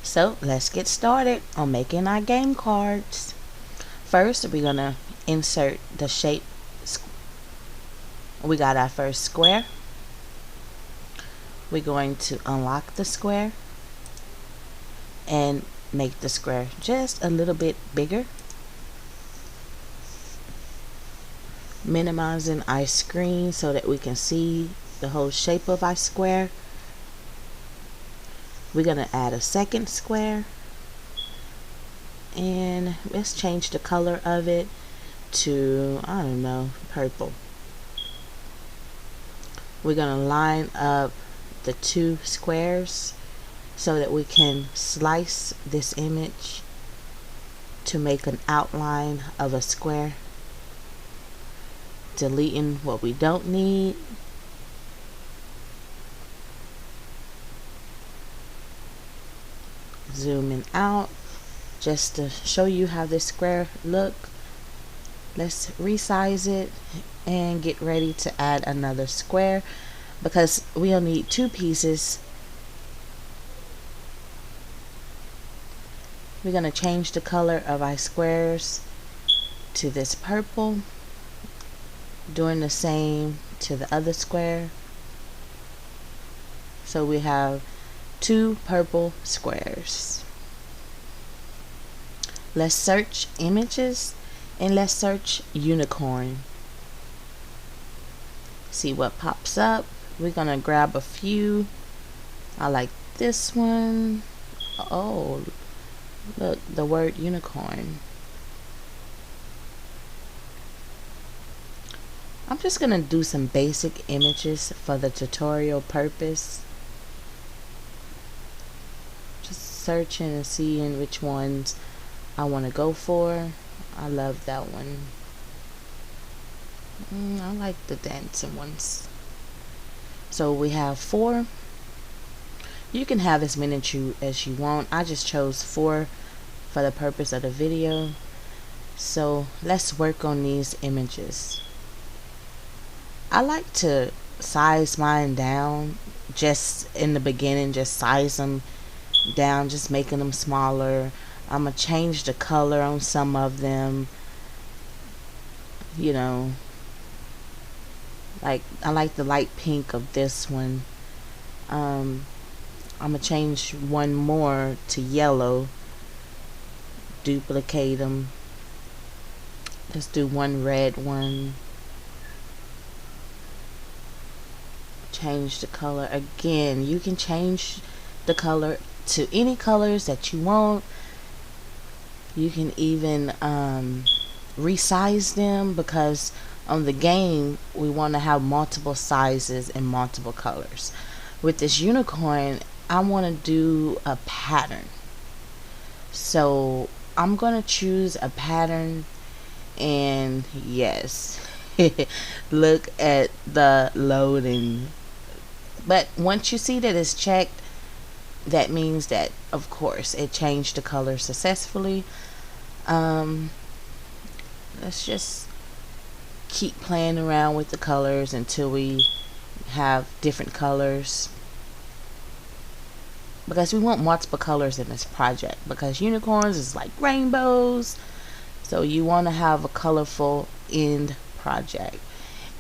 So let's get started on making our game cards. First, we're gonna insert the shape. We got our first square. We're going to unlock the square and make the square just a little bit bigger, minimizing our screen so that we can see the whole shape of our square. We're gonna add a second square, and let's change the color of it to, I don't know, purple. We're gonna line up the two squares so that we can slice this image to make an outline of a square, deleting what we don't need. Zooming out just to show you how this square look. Let's resize it and get ready to add another square because we'll need two pieces. We're going to change the color of our squares to this purple, doing the same to the other square. So we have two purple squares. Let's search images and let's search unicorn. See what pops up. We're gonna grab a few. I like this one. Oh, look, the word unicorn. I'm just gonna do some basic images for the tutorial purpose. Searching and seeing which ones I want to go for. I love that one. I like the dancing ones. So we have 4. You can have as many as you want. I just chose 4 for the purpose of the video. So let's work on these images. I like to size mine down just in the beginning, just size them down, just making them smaller. I'm gonna change the color on some of them, you know, like I like the light pink of this one. I'm gonna change one more to yellow, duplicate them. Let's do one red one, change the color again. You can change the color to any colors that you want. You can even resize them because on the game we want to have multiple sizes and multiple colors. With this unicorn, I want to do a pattern. So I'm going to choose a pattern, and yes, look at the loading. But once you see that it's checked, that means that, of course, it changed the color successfully. Let's just keep playing around with the colors until we have different colors, because we want multiple colors in this project, because unicorns is like rainbows, so you want to have a colorful end project.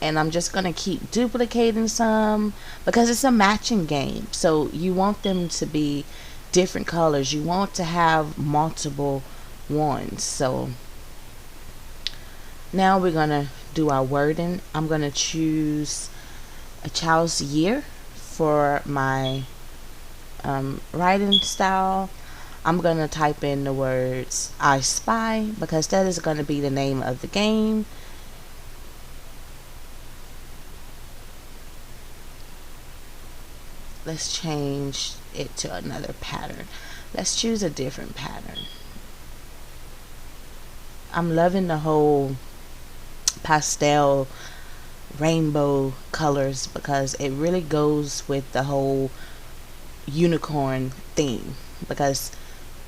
And I'm just going to keep duplicating some because it's a matching game. So you want them to be different colors. You want to have multiple ones. So now we're going to do our wording. I'm going to choose a child's year for my writing style. I'm going to type in the words I Spy because that is going to be the name of the game. Let's change it to another pattern. Let's choose a different pattern. I'm loving the whole pastel rainbow colors because it really goes with the whole unicorn theme. Because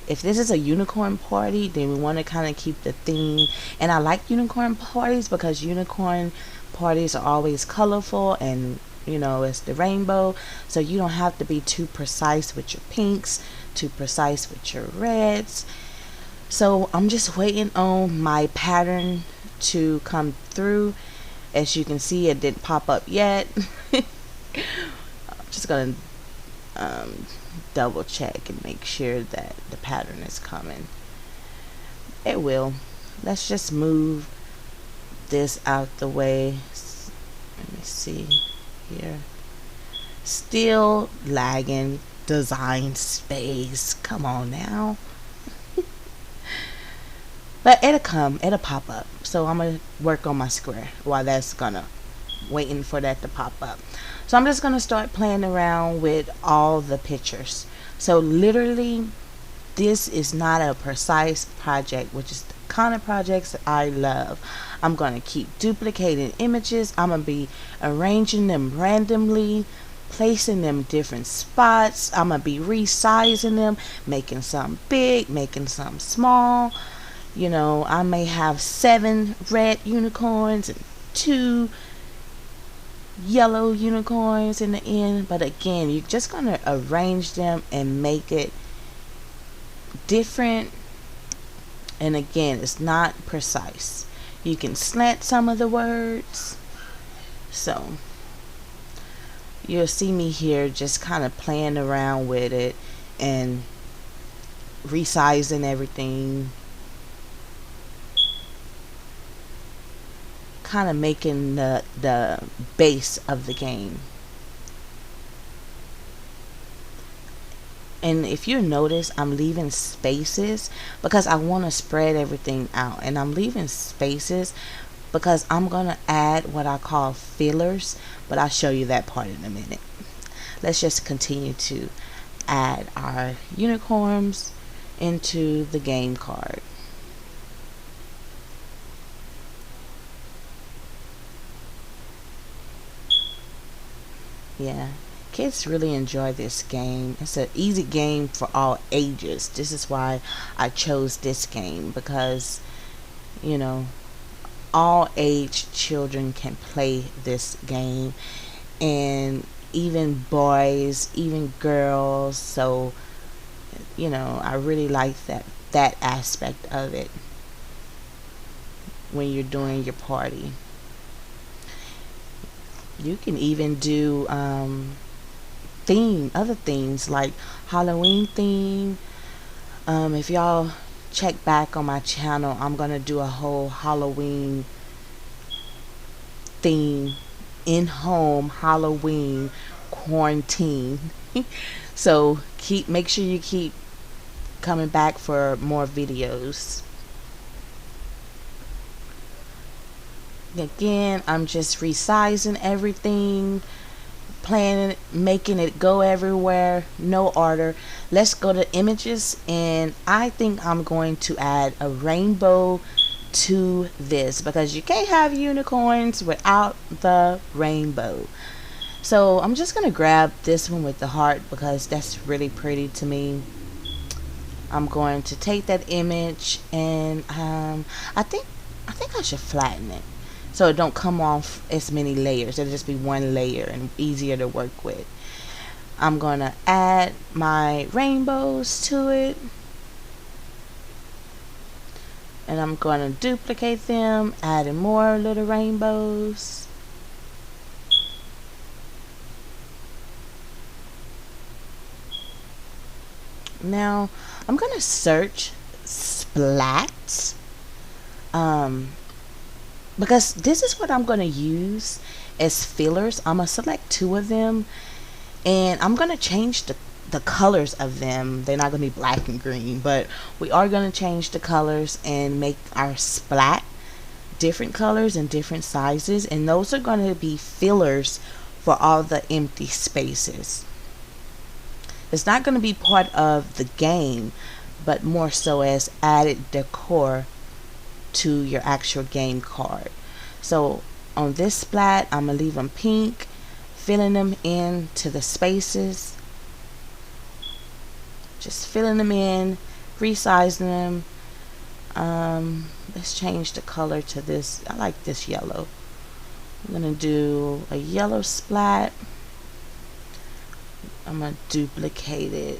if this is a unicorn party, then we want to kind of keep the theme. And I like unicorn parties because unicorn parties are always colorful and you know, as the rainbow. So you don't have to be too precise with your pinks, too precise with your reds. So I'm just waiting on my pattern to come through. As you can see, it didn't pop up yet. I'm just gonna double check and make sure that the pattern is coming. It will. Let's just move this out the way. Let me see here. Still lagging. Design space. Come on now. But it'll come. It'll pop up. So I'm going to work on my square while that's gonna waiting for that to pop up. So I'm just going to start playing around with all the pictures. So literally, this is not a precise project, which is the kind of projects that I love. I'm going to keep duplicating images. I'm going to be arranging them randomly, placing them different spots. I'm going to be resizing them, making some big, making some small. You know, I may have 7 red unicorns and 2 yellow unicorns in the end. But again, you're just going to arrange them and make it different. And again, it's not precise. You can slant some of the words. So you'll see me here just kind of playing around with it and resizing everything, kind of making the base of the game. And if you notice, I'm leaving spaces because I want to spread everything out. And I'm leaving spaces because I'm going to add what I call fillers. But I'll show you that part in a minute. Let's just continue to add our unicorns into the game card. Yeah. Kids really enjoy this game. It's an easy game for all ages. This is why I chose this game, because, you know, all age children can play this game, and even boys, even girls. So, you know, I really like that aspect of it when you're doing your party. You can even do other themes like Halloween theme. If y'all check back on my channel, I'm gonna do a whole Halloween theme, in-home Halloween quarantine. So make sure you keep coming back for more videos. Again, I'm just resizing everything, planning it, making it go everywhere, no order. Let's go to images, and I think I'm going to add a rainbow to this because you can't have unicorns without the rainbow. So I'm just gonna grab this one with the heart because that's really pretty to me. I'm going to take that image and I think I should flatten it so it don't come off as many layers. It'll just be one layer and easier to work with. I'm gonna add my rainbows to it, and I'm gonna duplicate them, adding more little rainbows. Now I'm gonna search splats, because this is what I'm gonna use as fillers. I'm gonna select 2 of them, and I'm gonna change the colors of them. They're not gonna be black and green, but we are gonna change the colors and make our splat different colors and different sizes, and those are gonna be fillers for all the empty spaces. It's not going to be part of the game, but more so as added decor to your actual game card. So on this splat, I'm going to leave them pink, filling them in to the spaces. Just filling them in, resizing them. Let's change the color to this. I like this yellow. I'm gonna do a yellow splat. I'm gonna duplicate it.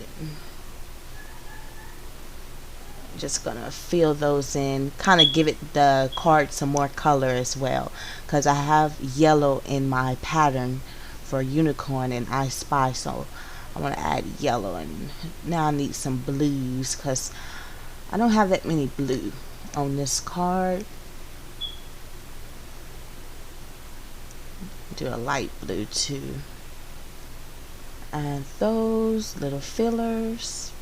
Just gonna fill those in, kind of give it the card some more color as well, because I have yellow in my pattern for unicorn and I spy, so I want to add yellow. And now I need some blues because I don't have that many blue on this card. Do a light blue too, and those little fillers.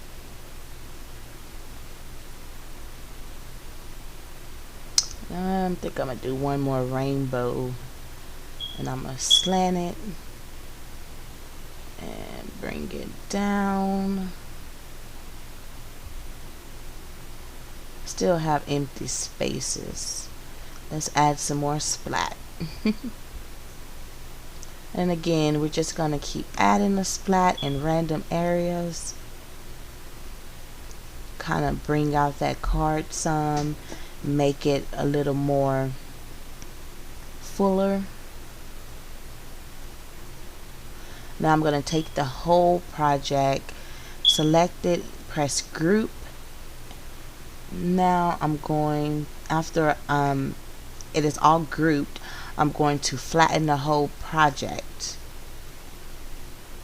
I think I'm gonna do one more rainbow, and I'm gonna slant it and bring it down. Still have empty spaces. Let's add some more splat. And again, we're just gonna keep adding the splat in random areas, kind of bring out that card some, make it a little more fuller. Now I'm going to take the whole project, select it, press group. Now I'm going, after it is all grouped, I'm going to flatten the whole project,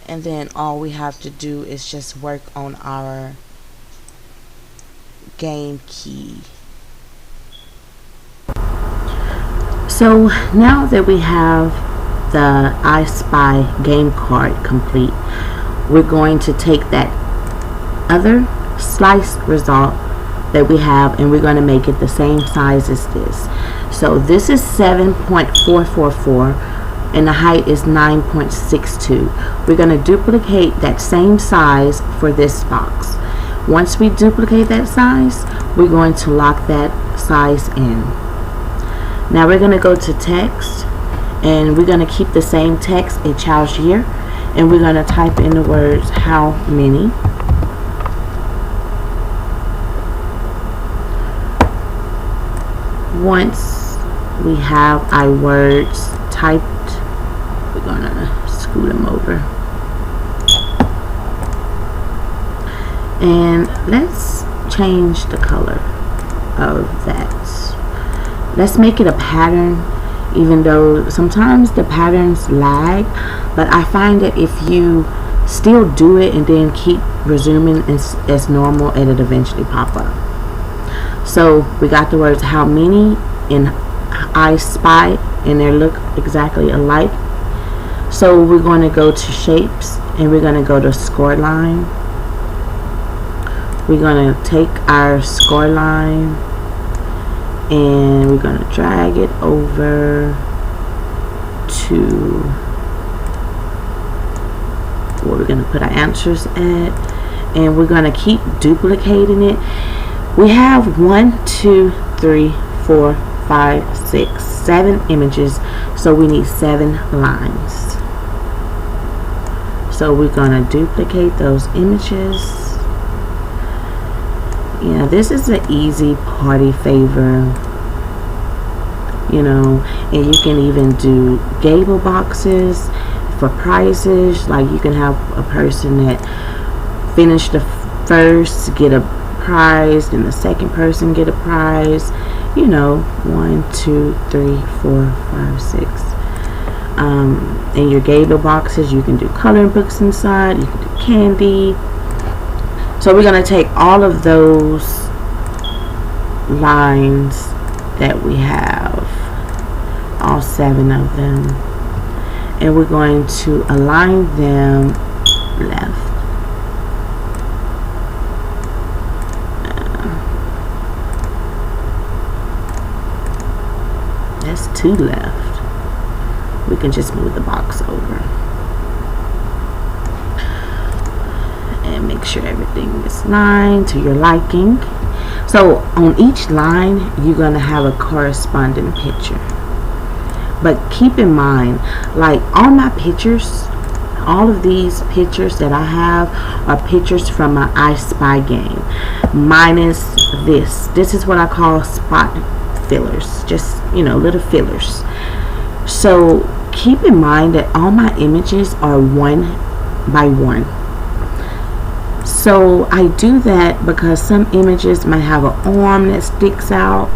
and then all we have to do is just work on our game key. So now that we have the I Spy game card complete, we're going to take that other slice result that we have and we're going to make it the same size as this. So this is 7.444 and the height is 9.62. We're going to duplicate that same size for this box. Once we duplicate that size, we're going to lock that size in. Now we're going to go to text, and we're going to keep the same text, a child's year, and we're going to type in the words how many. Once we have our words typed, we're going to scoot them over. And let's change the color of that. Let's make it a pattern, even though sometimes the patterns lag, but I find that if you still do it and then keep resuming as normal, it'll eventually pop up. So we got the words how many and I Spy, and they look exactly alike. So we're going to go to shapes and we're going to go to score line. We're going to take our score line and we're going to drag it over to where we're going to put our answers at, and we're going to keep duplicating it. We have 1, 2, 3, 4, 5, 6, 7 images, so we need 7 lines. So we're going to duplicate those images. Yeah, this is an easy party favor, you know, and you can even do gable boxes for prizes. Like you can have a person that finished the first get a prize, then the second person get a prize, you know, 1, 2, 3, 4, 5, 6. In your gable boxes, you can do coloring books inside, you can do candy. So we're going to take all of those lines that we have, all 7 of them, and we're going to align them left. That's 2 left. We can just move the box over and make sure everything is lined to your liking. So on each line you're going to have a corresponding picture, but keep in mind, like all my pictures, all of these pictures that I have are pictures from my I Spy game, minus this is what I call spot fillers, just, you know, little fillers. So keep in mind that all my images are 1 by 1. So I do that because some images might have an arm that sticks out.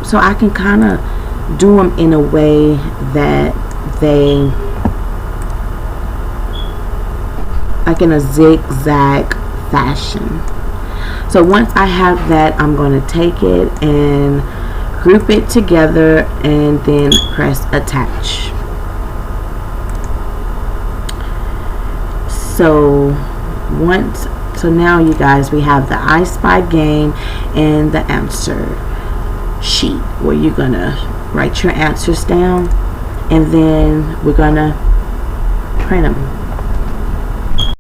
So I can kind of do them in a way that they, like in a zigzag fashion. So once I have that, I'm going to take it and group it together and then press attach. So now you guys, we have the I Spy game and the answer sheet where you're gonna write your answers down, and then we're gonna print them.